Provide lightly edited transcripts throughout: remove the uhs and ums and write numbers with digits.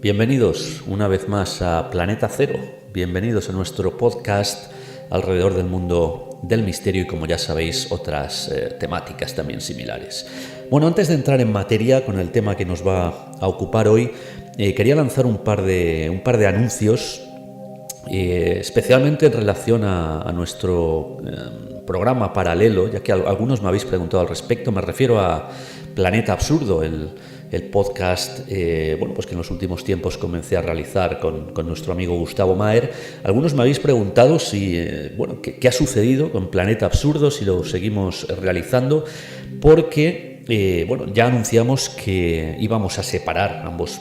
Bienvenidos una vez más a Planeta Cero, bienvenidos a nuestro podcast alrededor del mundo del misterio y, como ya sabéis, otras temáticas también similares. Bueno, antes de entrar en materia con el tema que nos va a ocupar hoy, quería lanzar un par de anuncios, especialmente en relación a nuestro programa paralelo, ya que algunos me habéis preguntado al respecto. Me refiero a Planeta Absurdo, el podcast pues que en los últimos tiempos comencé a realizar con nuestro amigo Gustavo Maher. Algunos me habéis preguntado si qué ha sucedido con Planeta Absurdo, si lo seguimos realizando, porque ya anunciamos que íbamos a separar ambos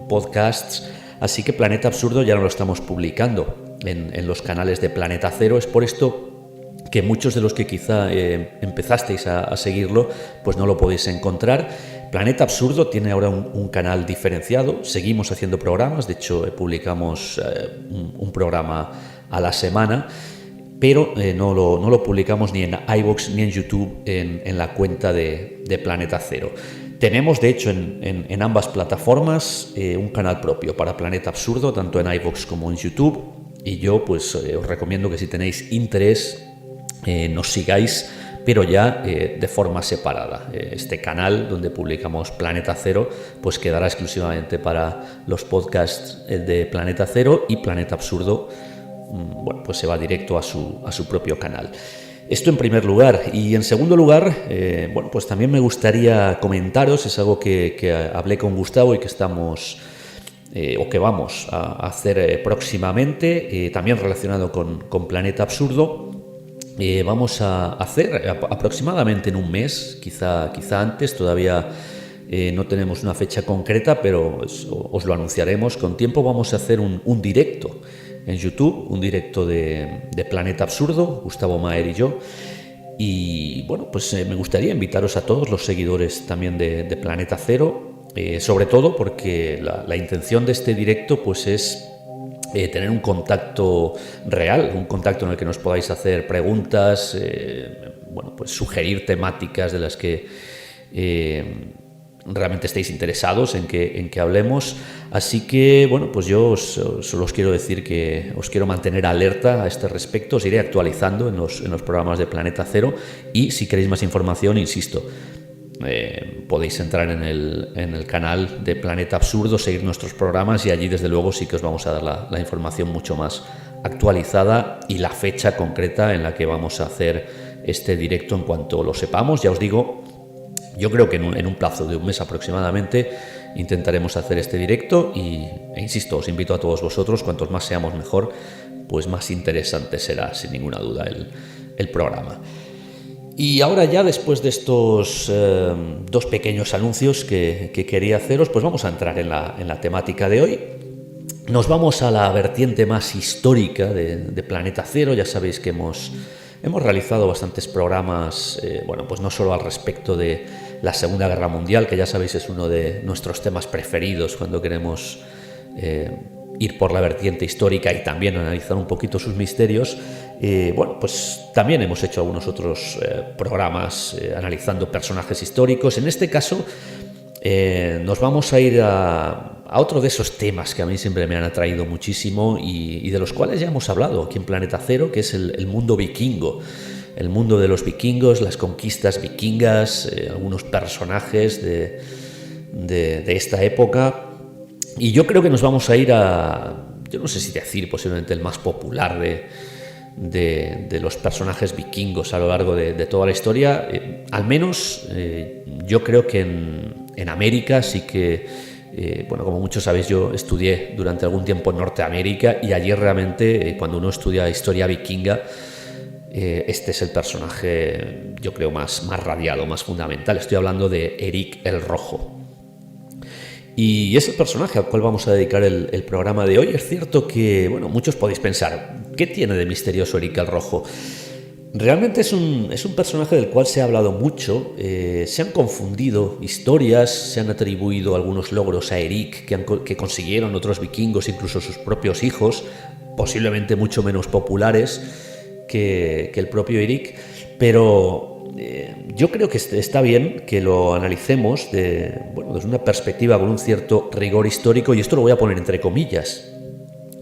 podcasts, así que Planeta Absurdo ya no lo estamos publicando en los canales de Planeta Cero. Es por esto que muchos de los que quizá empezasteis a seguirlo, pues no lo podéis encontrar. Planeta Absurdo tiene ahora un canal diferenciado, seguimos haciendo programas, de hecho publicamos un programa a la semana, pero no lo publicamos ni en iVoox ni en YouTube en la cuenta de Planeta Cero. Tenemos, de hecho, en ambas plataformas un canal propio para Planeta Absurdo, tanto en iVoox como en YouTube, y yo pues os recomiendo que si tenéis interés nos sigáis, pero ya de forma separada. Este canal donde publicamos Planeta Cero pues quedará exclusivamente para los podcasts de Planeta Cero, y Planeta Absurdo pues se va directo a su propio canal. Esto en primer lugar. Y en segundo lugar, pues también me gustaría comentaros, es algo que hablé con Gustavo y que estamos o que vamos a hacer próximamente, también relacionado con Planeta Absurdo. Vamos a hacer aproximadamente en un mes, quizá antes, todavía no tenemos una fecha concreta, pero os lo anunciaremos con tiempo. Vamos a hacer un directo en YouTube, un directo de Planeta Absurdo, Gustavo Maher y yo. Y me gustaría invitaros a todos los seguidores también de Planeta Cero, sobre todo porque la intención de este directo pues es tener un contacto real, un contacto en el que nos podáis hacer preguntas, pues sugerir temáticas de las que realmente estéis interesados en que hablemos. Así que pues yo solo os quiero decir que os quiero mantener alerta a este respecto. Os iré actualizando en los programas de Planeta Cero, y si queréis más información, insisto, podéis entrar en el canal de Planeta Absurdo, seguir nuestros programas, y allí desde luego sí que os vamos a dar la información mucho más actualizada y la fecha concreta en la que vamos a hacer este directo en cuanto lo sepamos. Ya os digo, yo creo que en un plazo de un mes aproximadamente intentaremos hacer este directo, e insisto, os invito a todos vosotros, cuantos más seamos mejor, pues más interesante será sin ninguna duda el programa. Y ahora ya, después de estos dos pequeños anuncios que quería haceros, pues vamos a entrar en la temática de hoy. Nos vamos a la vertiente más histórica de Planeta Cero. Ya sabéis que hemos realizado bastantes programas, pues no solo al respecto de la Segunda Guerra Mundial, que ya sabéis es uno de nuestros temas preferidos cuando queremos ir por la vertiente histórica y también analizar un poquito sus misterios. Pues también hemos hecho algunos otros programas analizando personajes históricos. En este caso nos vamos a ir a otro de esos temas que a mí siempre me han atraído muchísimo y de los cuales ya hemos hablado aquí en Planeta Cero, que es el mundo vikingo. El mundo de los vikingos, las conquistas vikingas, algunos personajes de esta época. Y yo creo que nos vamos a ir yo no sé si decir posiblemente el más popular de los personajes vikingos a lo largo de toda la historia. Al menos yo creo que en América sí que, como muchos sabéis, yo estudié durante algún tiempo en Norteamérica, y allí realmente cuando uno estudia historia vikinga, este es el personaje, yo creo, más radiado, más fundamental. Estoy hablando de Eric el Rojo. Y es el personaje al cual vamos a dedicar el programa de hoy. Es cierto que, muchos podéis pensar, ¿qué tiene de misterioso Eric el Rojo? Realmente es un personaje del cual se ha hablado mucho. Se han confundido historias, se han atribuido algunos logros a Eric que consiguieron otros vikingos, incluso sus propios hijos, posiblemente mucho menos populares que el propio Eric. Pero yo creo que está bien que lo analicemos desde una perspectiva con un cierto rigor histórico, y esto lo voy a poner entre comillas,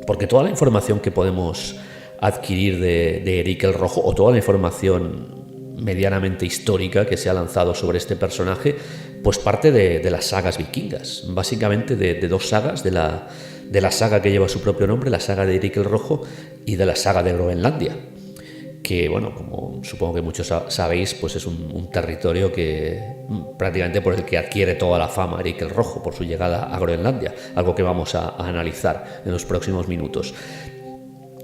porque toda la información que podemos adquirir de Eric el Rojo, o toda la información medianamente histórica que se ha lanzado sobre este personaje, pues parte de las sagas vikingas, básicamente de dos sagas, de la saga que lleva su propio nombre, la saga de Eric el Rojo, y de la saga de Groenlandia, que, bueno, como supongo que muchos sabéis, pues es un territorio que prácticamente por el que adquiere toda la fama Eric el Rojo, por su llegada a Groenlandia, algo que vamos a analizar en los próximos minutos.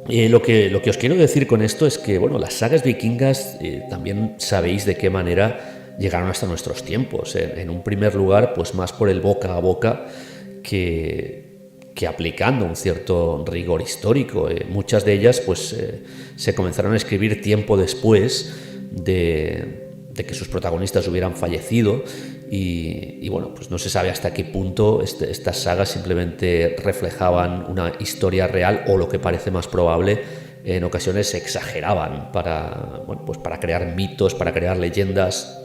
Lo que os quiero decir con esto es que, bueno, las sagas vikingas también sabéis de qué manera llegaron hasta nuestros tiempos. En un primer lugar, pues más por el boca a boca que aplicando un cierto rigor histórico. Muchas de ellas pues se comenzaron a escribir tiempo después de que sus protagonistas hubieran fallecido, y bueno, pues no se sabe hasta qué punto estas sagas simplemente reflejaban una historia real, o lo que parece más probable, en ocasiones se exageraban para crear mitos, para crear leyendas.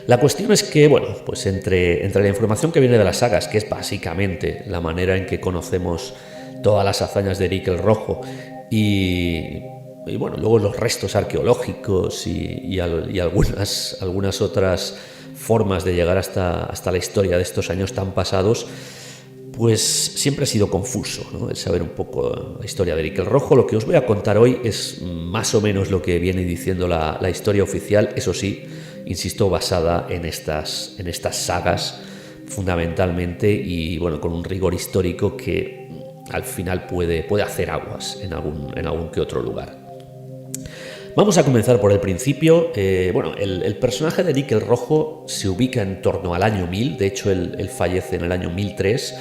La cuestión es que, bueno, pues entre la información que viene de las sagas, que es básicamente la manera en que conocemos todas las hazañas de Eric el Rojo, y bueno, luego los restos arqueológicos y algunas otras formas de llegar hasta la historia de estos años tan pasados, pues siempre ha sido confuso, ¿no?, el saber un poco la historia de Eric el Rojo. Lo que os voy a contar hoy es más o menos lo que viene diciendo la historia oficial, eso sí, insisto, basada en estas sagas fundamentalmente, y bueno, con un rigor histórico que al final puede hacer aguas en algún que otro lugar. Vamos a comenzar por el principio. El personaje de Eric el Rojo se ubica en torno al año 1000, de hecho él fallece en el año 1003,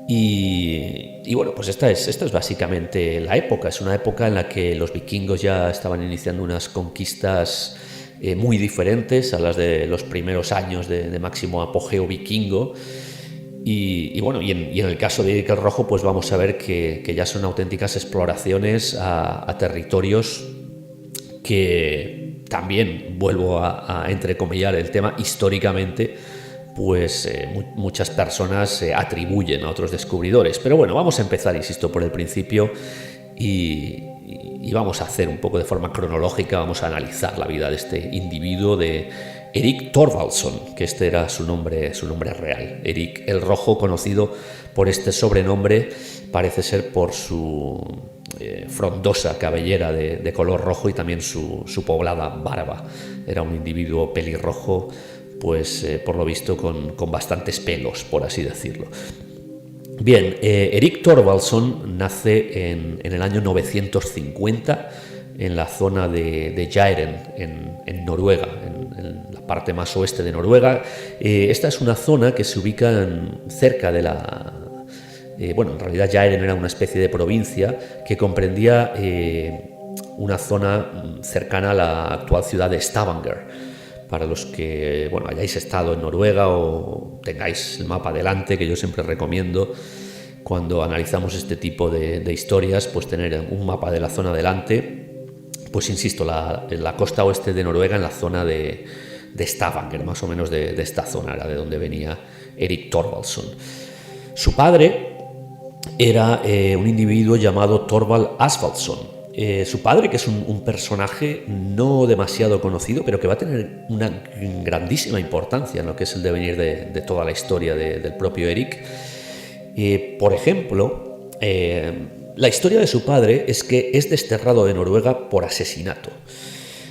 y bueno, pues esta es básicamente la época. Es una época en la que los vikingos ya estaban iniciando unas conquistas muy diferentes a las de los primeros años de máximo apogeo vikingo, y en el caso de Eric el Rojo, pues vamos a ver que ya son auténticas exploraciones a territorios que también, vuelvo a entrecomillar el tema, históricamente pues muchas personas se atribuyen a otros descubridores. Pero bueno, vamos a empezar, insisto, por el principio, y vamos a hacer un poco de forma cronológica, vamos a analizar la vida de este individuo, de Erik Thorvaldsson, que este era su nombre real. Eric el Rojo, conocido por este sobrenombre, parece ser por su frondosa cabellera de color rojo, y también su poblada barba. Era un individuo pelirrojo, pues por lo visto con bastantes pelos, por así decirlo. Bien, Erik Thorvaldsson nace en el año 950 en la zona de Jæren, en Noruega, en la parte más oeste de Noruega. Esta es una zona que se ubica cerca de la... en realidad Jæren era una especie de provincia que comprendía una zona cercana a la actual ciudad de Stavanger. Para los que hayáis estado en Noruega o tengáis el mapa delante, que yo siempre recomiendo cuando analizamos este tipo de historias, pues tener un mapa de la zona delante. Pues insisto, la costa oeste de Noruega, en la zona de Stavanger, más o menos de esta zona era de donde venía Erik Thorvaldsson. Su padre era un individuo llamado Thorvald Asvaldsson. Su padre, que es un personaje no demasiado conocido, pero que va a tener una grandísima importancia en lo que es el devenir de toda la historia del propio Eric. Por ejemplo, la historia de su padre es que es desterrado de Noruega por asesinato.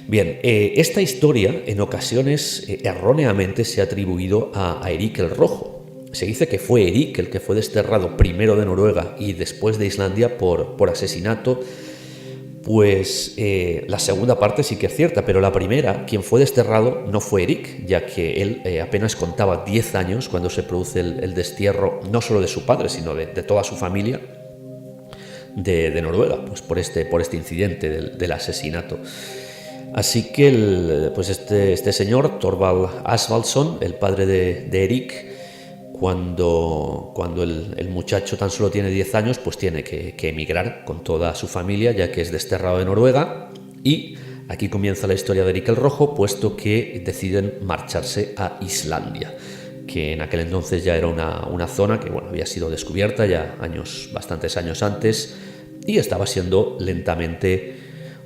Bien, esta historia en ocasiones erróneamente se ha atribuido a Eric el Rojo. Se dice que fue Eric el que fue desterrado primero de Noruega y después de Islandia por asesinato. Pues la segunda parte sí que es cierta, pero la primera, quien fue desterrado no fue Eric, ya que él apenas contaba 10 años cuando se produce el destierro, no solo de su padre, sino de toda su familia de Noruega, pues por este incidente del asesinato. Así que este señor, Thorvald Asvaldsson, el padre de Eric, cuando el muchacho tan solo tiene 10 años, pues tiene que emigrar con toda su familia, ya que es desterrado de Noruega, y Aquí comienza la historia de Erik el Rojo, puesto que deciden marcharse a Islandia, que en aquel entonces ya era una zona que había sido descubierta ya bastantes años antes, y estaba siendo lentamente,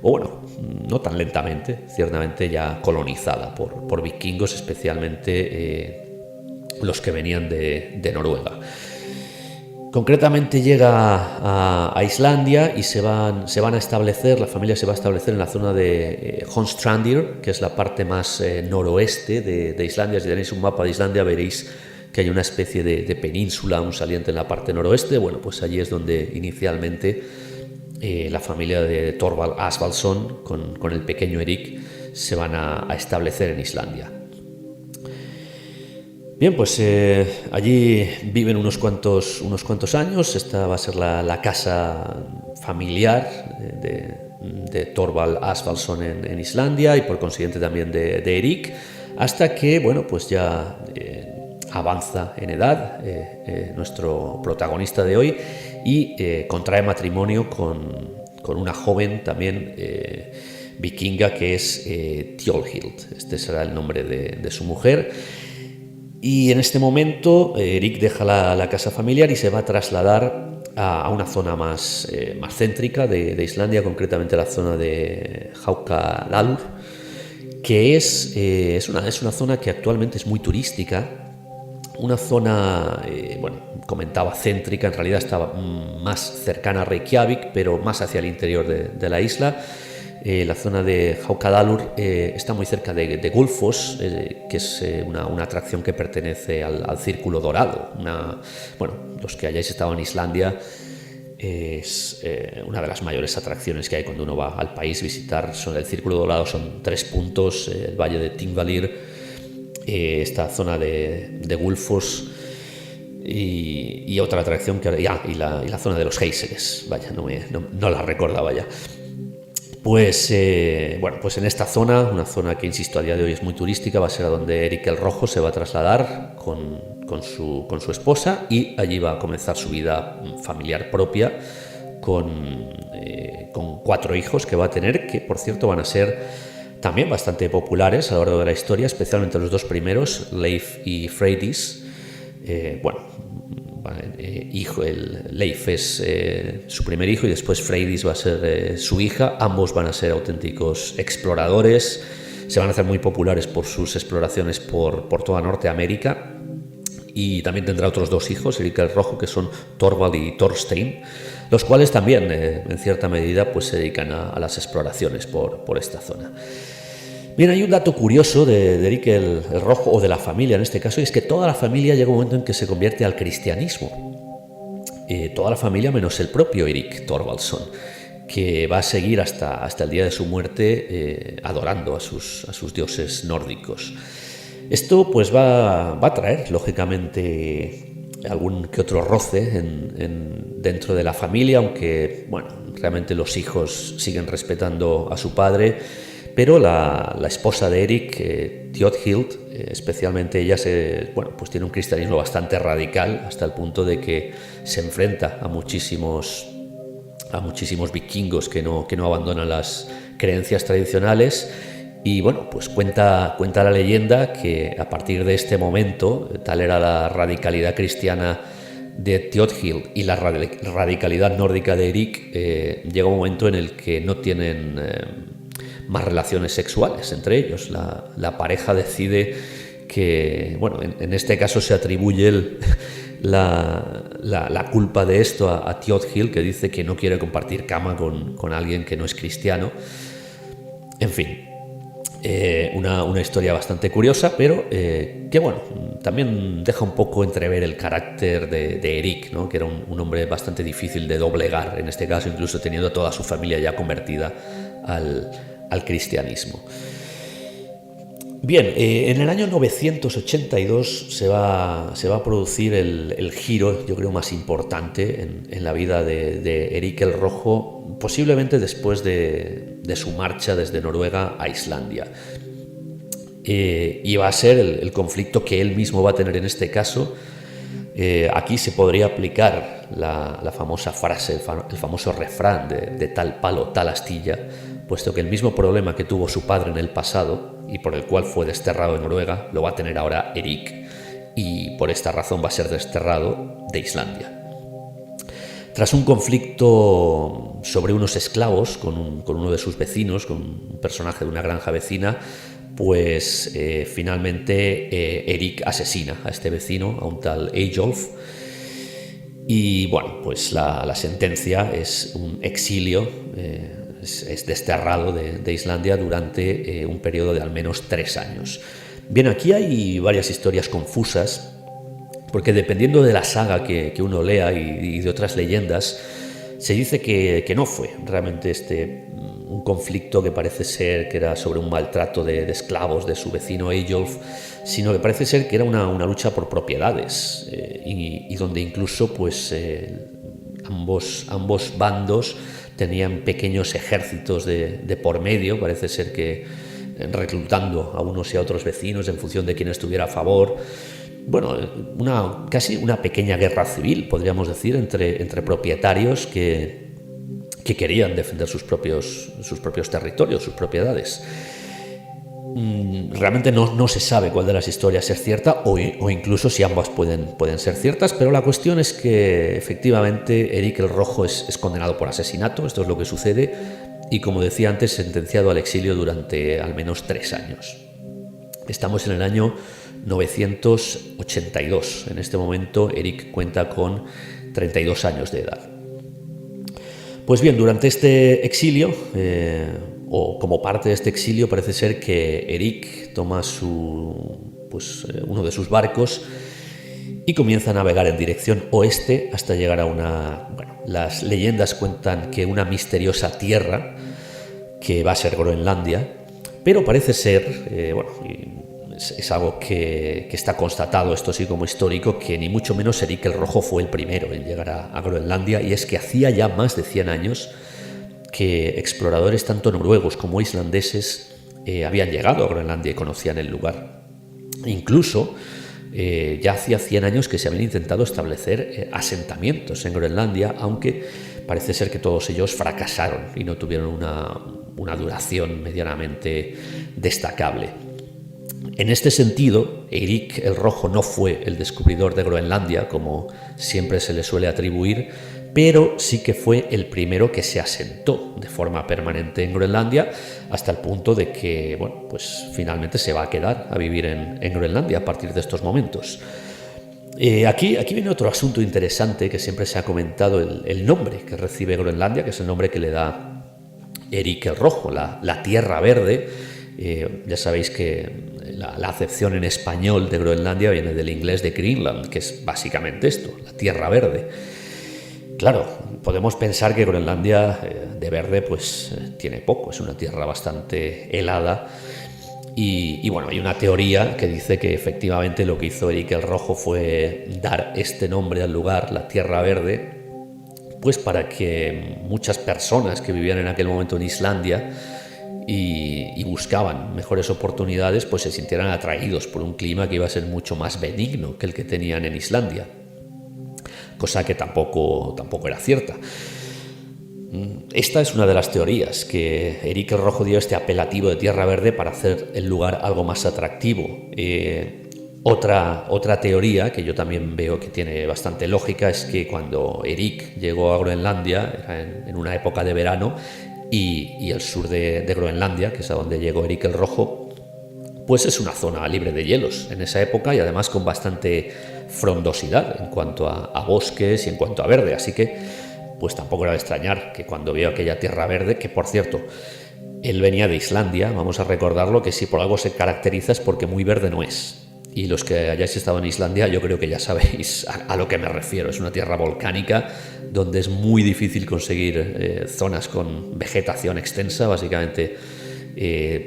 no tan lentamente, ciertamente ya colonizada por vikingos, especialmente los que venían de Noruega. Concretamente llega a Islandia y se van a establecer, la familia se va a establecer en la zona de Holmstrandir, que es la parte más noroeste de Islandia. Si tenéis un mapa de Islandia veréis que hay una especie de península, un saliente en la parte noroeste. Bueno, pues allí es donde inicialmente la familia de Thorvald Asvaldsson con el pequeño Erik se van a establecer en Islandia. Bien, pues allí viven unos cuantos años. Esta va a ser la casa familiar de Thorvald Asvaldsson en Islandia y por consiguiente también de Erik, hasta que, pues ya avanza en edad nuestro protagonista de hoy y contrae matrimonio con una joven también vikinga que es Thiolhild. Este será el nombre de su mujer. Y en este momento Erik deja la casa familiar y se va a trasladar a una zona más céntrica de Islandia, concretamente la zona de Haukadalur, que es una zona que actualmente es muy turística, una zona, comentaba céntrica, en realidad estaba más cercana a Reykjavik, pero más hacia el interior de la isla. La zona de Haukadalur está muy cerca de Gullfoss, que es una atracción que pertenece al Círculo Dorado. Los que hayáis estado en Islandia, es una de las mayores atracciones que hay cuando uno va al país. Visitar el Círculo Dorado son 3 puntos: el valle de Thingvellir, esta zona de Gullfoss y otra atracción y la zona de los géiseres. No la recordaba ya. Pues en esta zona, una zona que, insisto, a día de hoy es muy turística, va a ser a donde Erik el Rojo se va a trasladar con su esposa, y allí va a comenzar su vida familiar propia con 4 hijos que va a tener, que por cierto van a ser también bastante populares a lo largo de la historia, especialmente los 2 primeros, Leif y Freydis. Leif es su primer hijo y después Freydis va a ser su hija. Ambos van a ser auténticos exploradores, se van a hacer muy populares por sus exploraciones por toda Norteamérica, y también tendrá otros 2 hijos, Erik el Rojo, que son Thorvald y Thorstein, los cuales también en cierta medida se dedican a las exploraciones por esta zona. Bien, hay un dato curioso de Erik el Rojo, o de la familia en este caso, y es que toda la familia llega un momento en que se convierte al cristianismo. Toda la familia menos el propio Erik Thorvaldsson, que va a seguir hasta el día de su muerte adorando a sus dioses nórdicos. Esto va a traer, lógicamente, algún que otro roce dentro de la familia, aunque realmente los hijos siguen respetando a su padre. Pero la esposa de Erik, Thiolhild, especialmente ella, tiene un cristianismo bastante radical, hasta el punto de que se enfrenta a muchísimos vikingos que no abandonan las creencias tradicionales. Y cuenta la leyenda que a partir de este momento, tal era la radicalidad cristiana de Thiolhild y la radicalidad nórdica de Erik, llega un momento en el que no tienen más relaciones sexuales entre ellos. La pareja decide que, en este caso se atribuye la culpa de esto a Thiolhild, que dice que no quiere compartir cama con alguien que no es cristiano. En fin, una historia bastante curiosa, pero que también deja un poco entrever el carácter de Erik, ¿no? Que era un hombre bastante difícil de doblegar, en este caso, incluso teniendo a toda su familia ya convertida al cristianismo. Bien, en el año 982 se va a producir el giro, yo creo, más importante en la vida de Erik el Rojo, posiblemente después de su marcha desde Noruega a Islandia. Y va a ser el conflicto que él mismo va a tener en este caso Aquí se podría aplicar la famosa frase, el famoso refrán de tal palo, tal astilla, puesto que el mismo problema que tuvo su padre en el pasado y por el cual fue desterrado de Noruega, lo va a tener ahora Erik, y por esta razón va a ser desterrado de Islandia. Tras un conflicto sobre unos esclavos con uno de sus vecinos, con un personaje de una granja vecina, pues finalmente Erik asesina a este vecino, a un tal Eyjolf, y bueno, pues la sentencia es un exilio, es desterrado de Islandia durante un periodo de al menos 3 años. Bien, aquí hay varias historias confusas, porque dependiendo de la saga que uno lea y de otras leyendas, se dice que no fue realmente un conflicto que parece ser que era sobre un maltrato de esclavos de su vecino Eyjolf, sino que parece ser que era una lucha por propiedades, y donde incluso pues ambos bandos tenían pequeños ejércitos de por medio, parece ser que reclutando a unos y a otros vecinos en función de quién estuviera a favor. Bueno, casi una pequeña guerra civil, podríamos decir, entre propietarios que querían defender sus propios territorios, sus propiedades. Realmente no se sabe cuál de las historias es cierta o incluso si ambas pueden ser ciertas, pero la cuestión es que efectivamente Erik el Rojo es condenado por asesinato, esto es lo que sucede, y como decía antes, sentenciado al exilio durante al menos 3 años. Estamos en el año 982. En este momento Erik cuenta con 32 años de edad. Pues bien, durante este exilio, o como parte de este exilio, parece ser que Erik toma uno de sus barcos y comienza a navegar en dirección oeste hasta llegar a las leyendas cuentan que una misteriosa tierra que va a ser Groenlandia, pero parece ser, es algo que está constatado, esto sí como histórico, que ni mucho menos Erik el Rojo fue el primero en llegar a Groenlandia, y es que hacía ya más de 100 años que exploradores tanto noruegos como islandeses habían llegado a Groenlandia y conocían el lugar. Incluso ya hacía 100 años que se habían intentado establecer asentamientos en Groenlandia, aunque parece ser que todos ellos fracasaron y no tuvieron una duración medianamente destacable. En este sentido, Erik el Rojo no fue el descubridor de Groenlandia, como siempre se le suele atribuir, pero sí que fue el primero que se asentó de forma permanente en Groenlandia, hasta el punto de que, finalmente se va a quedar a vivir en Groenlandia a partir de estos momentos. Aquí viene otro asunto interesante que siempre se ha comentado, el nombre que recibe Groenlandia, que es el nombre que le da Erik el Rojo, la Tierra Verde. Ya sabéis que la acepción en español de Groenlandia viene del inglés de Greenland, que es básicamente esto, la Tierra Verde. Claro, podemos pensar que Groenlandia de verde tiene poco, es una tierra bastante helada, y hay una teoría que dice que efectivamente lo que hizo Erik el Rojo fue dar este nombre al lugar, la Tierra Verde, pues para que muchas personas que vivían en aquel momento en Islandia y buscaban mejores oportunidades, pues se sintieran atraídos por un clima que iba a ser mucho más benigno que el que tenían en Islandia, cosa que tampoco era cierta. Esta es una de las teorías, que Erik el Rojo dio este apelativo de Tierra Verde para hacer el lugar algo más atractivo. Otra teoría que yo también veo que tiene bastante lógica es que cuando Erik llegó a Groenlandia, era en una época de verano, y el sur de Groenlandia, que es a donde llegó Erik el Rojo, pues es una zona libre de hielos en esa época, y además con bastante frondosidad en cuanto a bosques y en cuanto a verde, así que pues tampoco era de extrañar que cuando vio aquella Tierra Verde, que por cierto, él venía de Islandia, vamos a recordarlo, que si por algo se caracteriza es porque muy verde no es. Y los que hayáis estado en Islandia, yo creo que ya sabéis a lo que me refiero. Es una tierra volcánica donde es muy difícil conseguir zonas con vegetación extensa, básicamente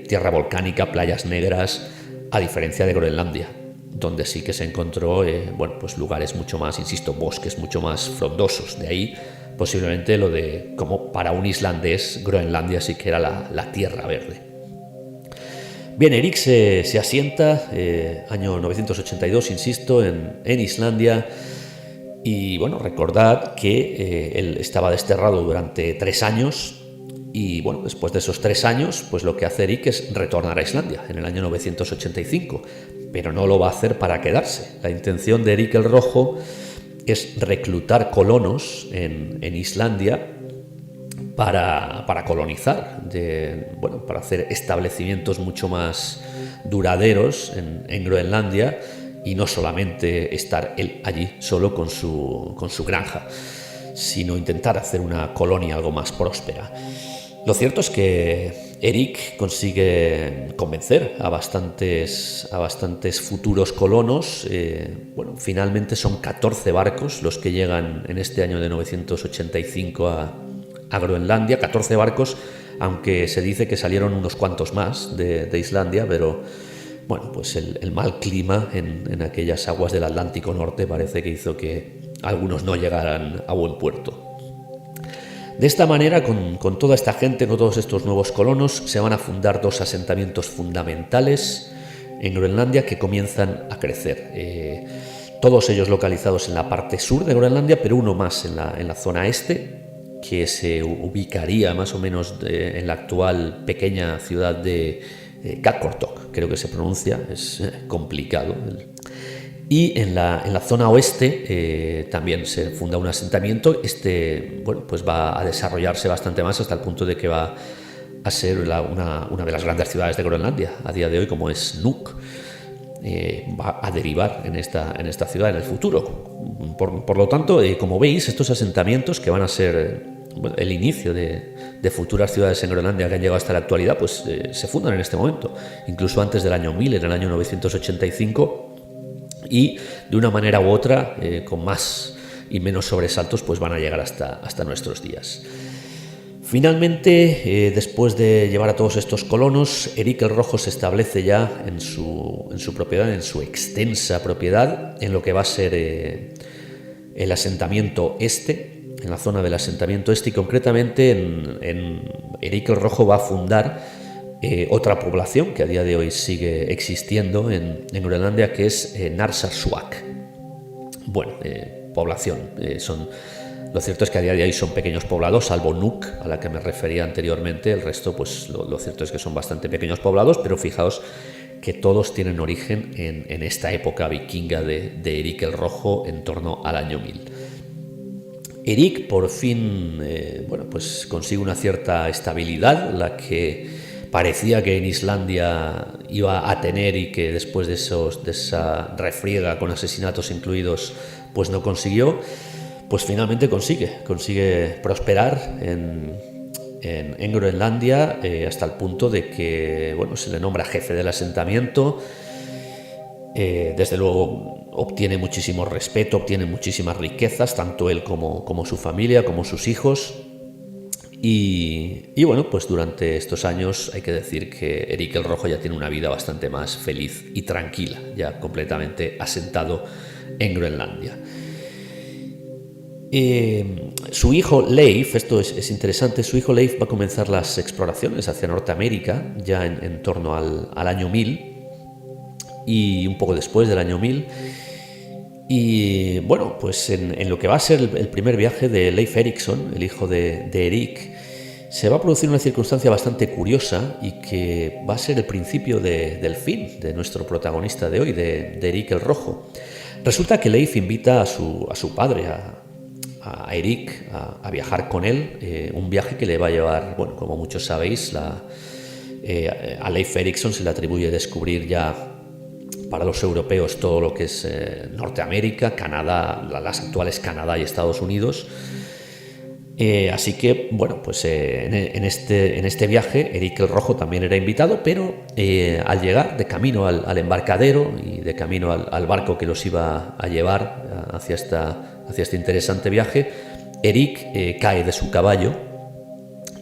tierra volcánica, playas negras, a diferencia de Groenlandia, donde sí que se encontró lugares mucho más, insisto, bosques mucho más frondosos. De ahí posiblemente lo de, como para un islandés, Groenlandia sí que era la Tierra Verde. Bien, Erik se asienta, año 982, insisto, en Islandia. Y bueno, recordad que él estaba desterrado durante 3 años. Y bueno, después de esos 3 años, pues lo que hace Erik es retornar a Islandia en el año 985. Pero no lo va a hacer para quedarse. La intención de Erik el Rojo es reclutar colonos en Islandia para colonizar, para hacer establecimientos mucho más duraderos en Groenlandia, y no solamente estar él allí solo con su granja, sino intentar hacer una colonia algo más próspera. Lo cierto es que Erik consigue convencer a bastantes futuros colonos. Finalmente son 14 barcos los que llegan en este año de 985 a Groenlandia, 14 barcos, aunque se dice que salieron unos cuantos más de Islandia, pero bueno, pues el mal clima en aquellas aguas del Atlántico Norte parece que hizo que algunos no llegaran a buen puerto. De esta manera, con toda esta gente, con todos estos nuevos colonos, se van a fundar 2 asentamientos fundamentales en Groenlandia que comienzan a crecer. Todos ellos localizados en la parte sur de Groenlandia, pero uno más en la zona este, que se ubicaría más o menos en la actual pequeña ciudad de Qaqortoq, creo que se pronuncia, es complicado. Y en la zona oeste también se funda un asentamiento. Pues va a desarrollarse bastante más hasta el punto de que va a ser una de las grandes ciudades de Groenlandia a día de hoy, como es Nuuk. Va a derivar en esta ciudad en el futuro. Por lo tanto, como veis, estos asentamientos que van a ser el inicio de futuras ciudades en Groenlandia que han llegado hasta la actualidad, pues se fundan en este momento, incluso antes del año 1000, en el año 985, y de una manera u otra, con más y menos sobresaltos, pues van a llegar hasta nuestros días. Finalmente, después de llevar a todos estos colonos, Erik el Rojo se establece ya en su propiedad, en su extensa propiedad, en lo que va a ser el asentamiento este, en la zona del asentamiento este, y concretamente en Erik el Rojo va a fundar otra población que a día de hoy sigue existiendo en Groenlandia, que es Narsarsuaq. Población, lo cierto es que a día de hoy son pequeños poblados, salvo Nuuk, a la que me refería anteriormente. El resto, pues lo cierto es que son bastante pequeños poblados, pero fijaos que todos tienen origen en esta época vikinga de Erik el Rojo, en torno al año 1000. Erik por fin pues consigue una cierta estabilidad, la que parecía que en Islandia iba a tener, y que después de esa refriega con asesinatos incluidos, pues no consiguió. Pues finalmente consigue prosperar en Groenlandia, hasta el punto de que se le nombra jefe del asentamiento. Desde luego obtiene muchísimo respeto, obtiene muchísimas riquezas, tanto él como su familia, como sus hijos. Y pues durante estos años hay que decir que Erik el Rojo ya tiene una vida bastante más feliz y tranquila, ya completamente asentado en Groenlandia. Su hijo Leif, esto es interesante, su hijo Leif va a comenzar las exploraciones hacia Norteamérica ya en torno al año 1000, y un poco después del año 1000. Y pues en lo que va a ser el primer viaje de Leif Erikson, el hijo de Erik, se va a producir una circunstancia bastante curiosa, y que va a ser el principio del fin de nuestro protagonista de hoy, de Erik el Rojo. Resulta que Leif invita a su padre, a Erik, a viajar con él, un viaje que le va a llevar, como muchos sabéis, a Leif Erikson se le atribuye descubrir ya para los europeos todo lo que es Norteamérica, Canadá, las actuales Canadá y Estados Unidos. Así que, en este viaje Erik el Rojo también era invitado, pero al llegar de camino al embarcadero y de camino al barco que los iba a llevar hacia este interesante viaje, Erik cae de su caballo.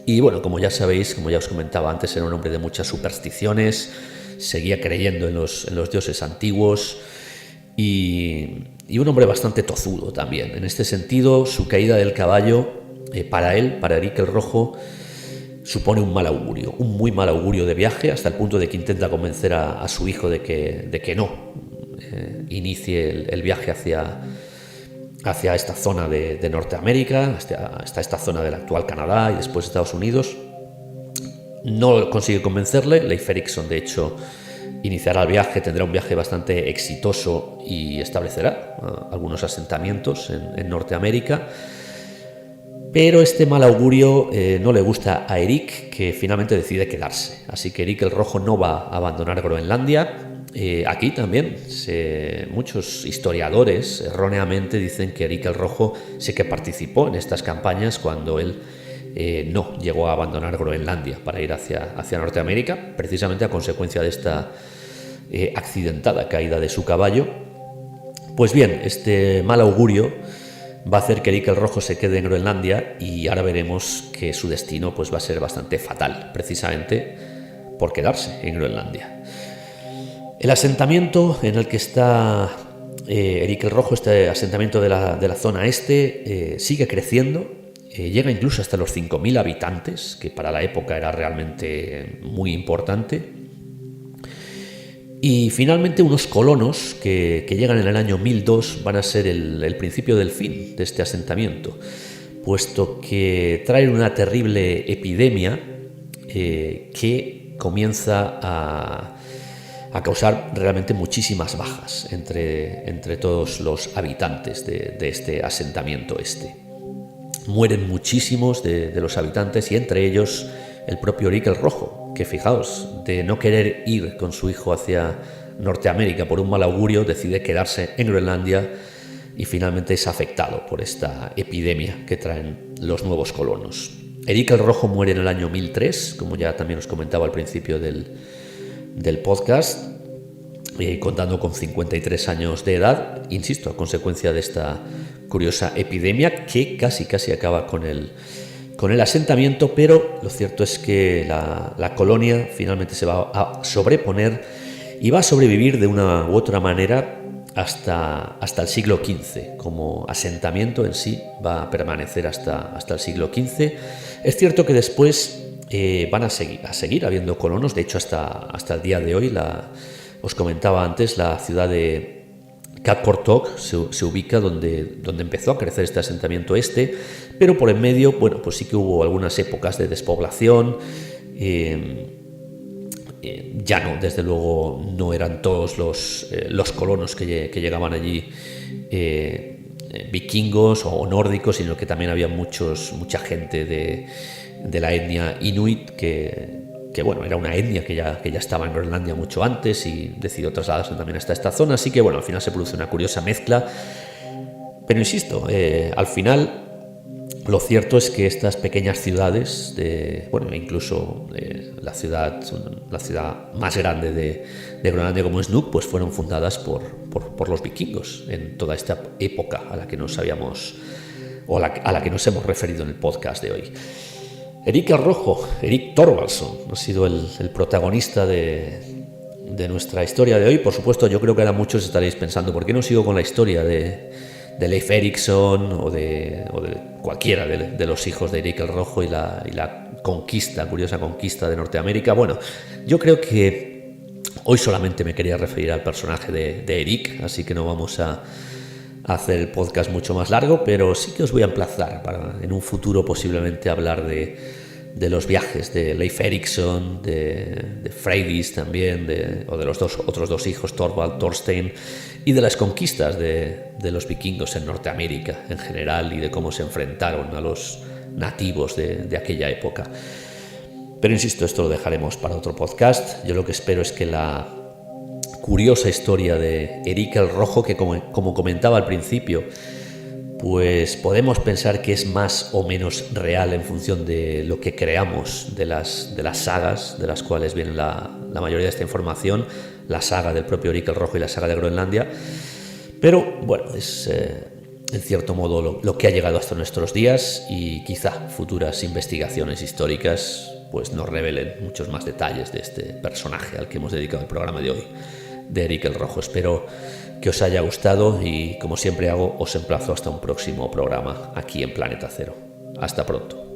Y como ya sabéis, como ya os comentaba antes, era un hombre de muchas supersticiones, seguía creyendo en los dioses antiguos, y un hombre bastante tozudo también. En este sentido, su caída del caballo, para Erik el Rojo, supone un mal augurio, un muy mal augurio de viaje, hasta el punto de que intenta convencer a su hijo de que no inicie el viaje hacia esta zona de Norteamérica, hasta esta zona del actual Canadá y después Estados Unidos. No consigue convencerle. Leif Erikson, de hecho, iniciará el viaje, tendrá un viaje bastante exitoso y establecerá algunos asentamientos en Norteamérica. Pero este mal augurio no le gusta a Erik, que finalmente decide quedarse. Así que Erik el Rojo no va a abandonar Groenlandia. Aquí también muchos historiadores erróneamente dicen que Erik el Rojo sí que participó en estas campañas cuando él no llegó a abandonar Groenlandia para ir hacia Norteamérica, precisamente a consecuencia de esta accidentada caída de su caballo. Pues bien, este mal augurio va a hacer que Erik el Rojo se quede en Groenlandia, y ahora veremos que su destino pues va a ser bastante fatal, precisamente por quedarse en Groenlandia. El asentamiento en el que está Erik el Rojo, este asentamiento de la zona este, sigue creciendo, llega incluso hasta los 5.000 habitantes, que para la época era realmente muy importante. Y finalmente unos colonos que llegan en el año 1002 van a ser el principio del fin de este asentamiento, puesto que traen una terrible epidemia que comienza a causar realmente muchísimas bajas entre todos los habitantes de este asentamiento este. Mueren muchísimos de los habitantes, y entre ellos el propio Erik el Rojo, que fijaos, de no querer ir con su hijo hacia Norteamérica por un mal augurio, decide quedarse en Groenlandia y finalmente es afectado por esta epidemia que traen los nuevos colonos. Erik el Rojo muere en el año 1003, como ya también os comentaba al principio del podcast, contando con 53 años de edad, insisto, a consecuencia de esta curiosa epidemia que casi acaba con el asentamiento, pero lo cierto es que la colonia finalmente se va a sobreponer y va a sobrevivir de una u otra manera hasta el siglo XV. Como asentamiento en sí va a permanecer hasta el siglo XV. Es cierto que después van a seguir habiendo colonos, de hecho hasta el día de hoy. Os comentaba antes, la ciudad de Qaqortoq se ubica donde empezó a crecer este asentamiento este, pero por en medio, bueno, pues sí que hubo algunas épocas de despoblación. Ya no, desde luego no eran todos los colonos que llegaban allí vikingos o nórdicos, sino que también había mucha gente de la etnia inuit que bueno, era una etnia que ya estaba en Groenlandia mucho antes y decidió trasladarse también hasta esta zona. Así que bueno, al final se produce una curiosa mezcla. Pero insisto, al final lo cierto es que estas pequeñas ciudades, incluso la ciudad más grande de Groenlandia como es Nuuk, pues fueron fundadas por los vikingos en toda esta época a la que nos habíamos a la que nos hemos referido en el podcast de hoy. Erik el Rojo, Erik Thorvaldsson, ha sido el protagonista de nuestra historia de hoy. Por supuesto, yo creo que ahora muchos estaréis pensando, ¿por qué no sigo con la historia de Leif Erikson o de cualquiera de los hijos de Erik el Rojo y la curiosa conquista de Norteamérica? Bueno, yo creo que hoy solamente me quería referir al personaje de Erik, así que no vamos a hacer el podcast mucho más largo, pero sí que os voy a emplazar para en un futuro posiblemente hablar de los viajes de Leif Erikson, de Freydis también, o de los otros dos hijos, Thorvald, Thorstein, y de las conquistas de los vikingos en Norteamérica en general y de cómo se enfrentaron a los nativos de aquella época. Pero insisto, esto lo dejaremos para otro podcast. Yo lo que espero es que la curiosa historia de Erik el Rojo, que como comentaba al principio, pues podemos pensar que es más o menos real en función de lo que creamos de las sagas de las cuales viene la mayoría de esta información, la saga del propio Erik el Rojo y la saga de Groenlandia. Pero bueno, es en cierto modo lo que ha llegado hasta nuestros días, y quizá futuras investigaciones históricas pues nos revelen muchos más detalles de este personaje al que hemos dedicado el programa de hoy, de Erik el Rojo. Espero que os haya gustado y, como siempre hago, os emplazo hasta un próximo programa aquí en Planeta Cero. Hasta pronto.